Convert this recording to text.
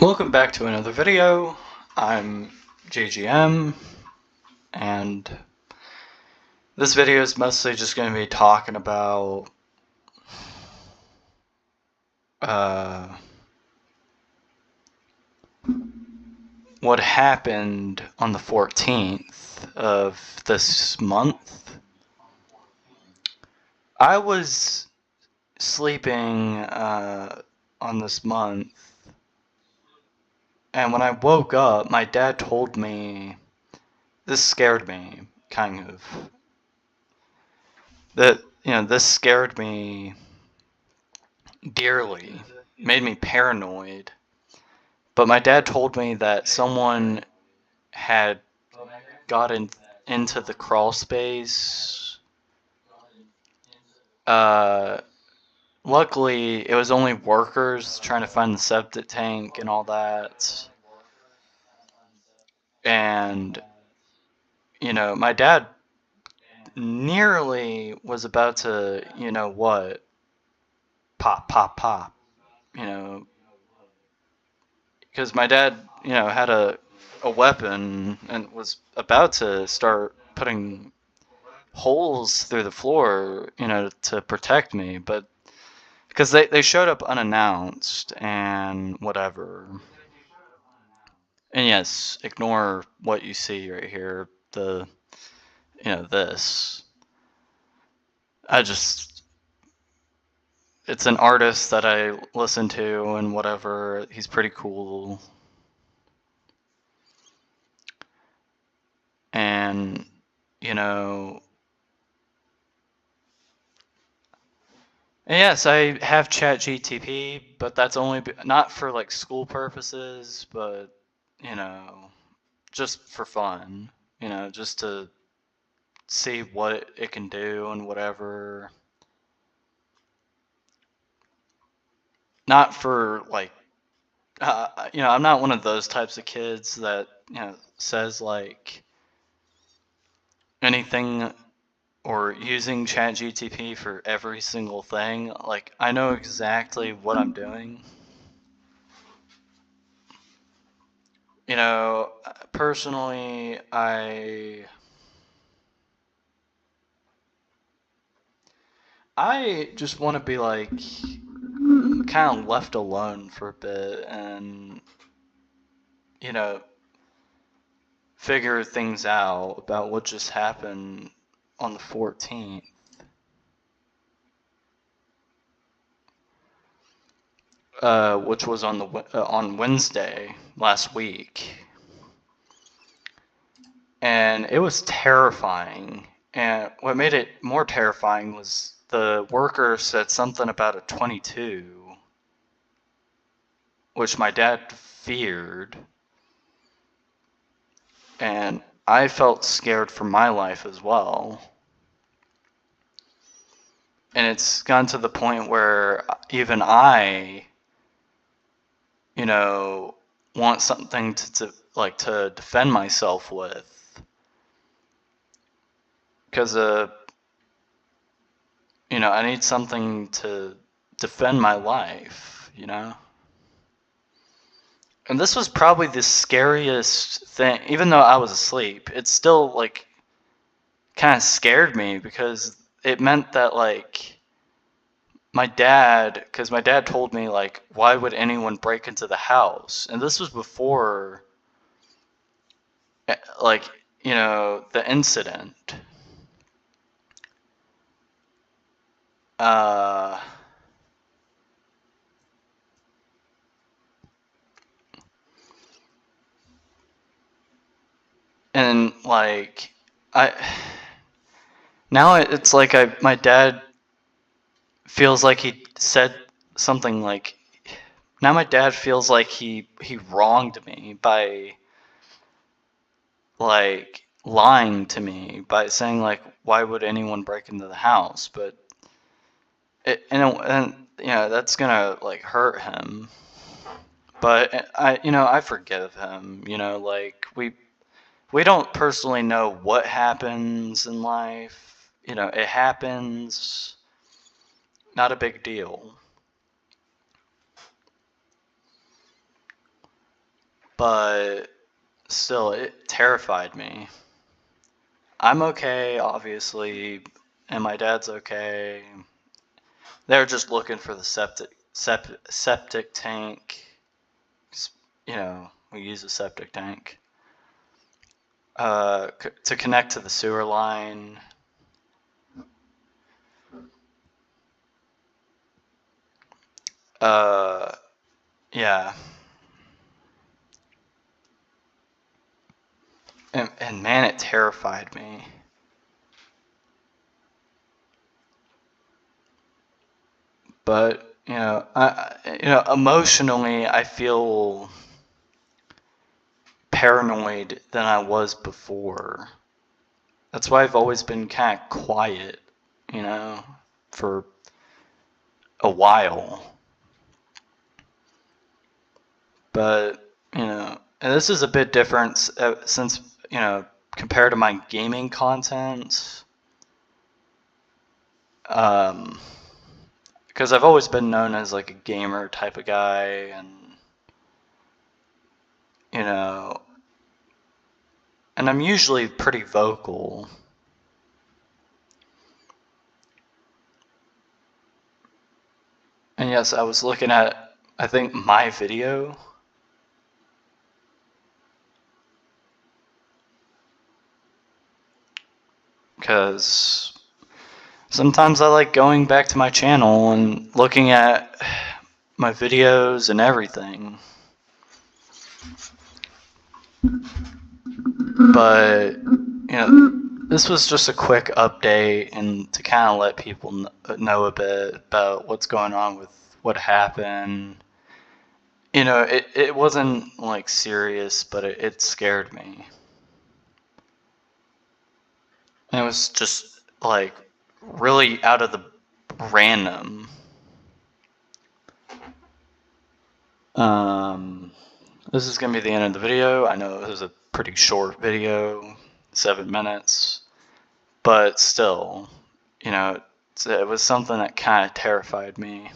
Welcome back to another video. I'm JGM, and this video is mostly just going to be talking about what happened on the 14th of this month. I was sleeping on this month, and when I woke up, my dad told me, this scared me, kind of, that, this scared me dearly, made me paranoid. But my dad told me that someone had gotten into the crawl space. Luckily, it was only workers trying to find the septic tank and all that. And, my dad nearly was about to, pop, pop, pop, because my dad, had a weapon and was about to start putting holes through the floor, to protect me, but because they showed up unannounced and whatever. And yes, ignore what you see right here, this. It's an artist that I listen to and whatever. He's pretty cool. And, and yes, I have ChatGTP, but that's only not for like school purposes, but just for fun, just to see what it can do and whatever. Not for like, I'm not one of those types of kids that says like anything or using ChatGTP for every single thing. Like, I know exactly what I'm doing. Personally, I just want to be like kind of left alone for a bit and figure things out about what just happened on the 14th. Which was on Wednesday last week, and it was terrifying. And what made it more terrifying was the worker said something about a 22, which my dad feared, and I felt scared for my life as well. And it's gone to the point where even I, want something to defend myself with. Because, I need something to defend my life, And this was probably the scariest thing. Even though I was asleep, it still, like, kind of scared me because it meant that, like, because my dad told me, like, why would anyone break into the house? And this was before, like, the incident. And, like, now it's like my dad feels like he said something like, now my dad feels like he wronged me by, like, lying to me by saying, like, why would anyone break into the house? But that's gonna, like, hurt him. But I forgive him. Like, we don't personally know what happens in life. It happens. Not a big deal. but still, it terrified me. I'm okay, obviously, and my dad's okay. They're just looking for the septic tank. You know, we use a septic tank to connect to the sewer line. Yeah. And man, it terrified me. But emotionally, I feel paranoid than I was before. That's why I've always been kind of quiet, for a while. But, and this is a bit different since, compared to my gaming content. Because I've always been known as like a gamer type of guy, and and I'm usually pretty vocal. And yes, I was looking at, I think, my video. Because sometimes I like going back to my channel and looking at my videos and everything. But, this was just a quick update and to kind of let people know a bit about what's going on with what happened. It wasn't like serious, but it scared me. And it was just like really out of the random. This is gonna be the end of the video. I know it was a pretty short video, 7 minutes, but still, it was something that kind of terrified me.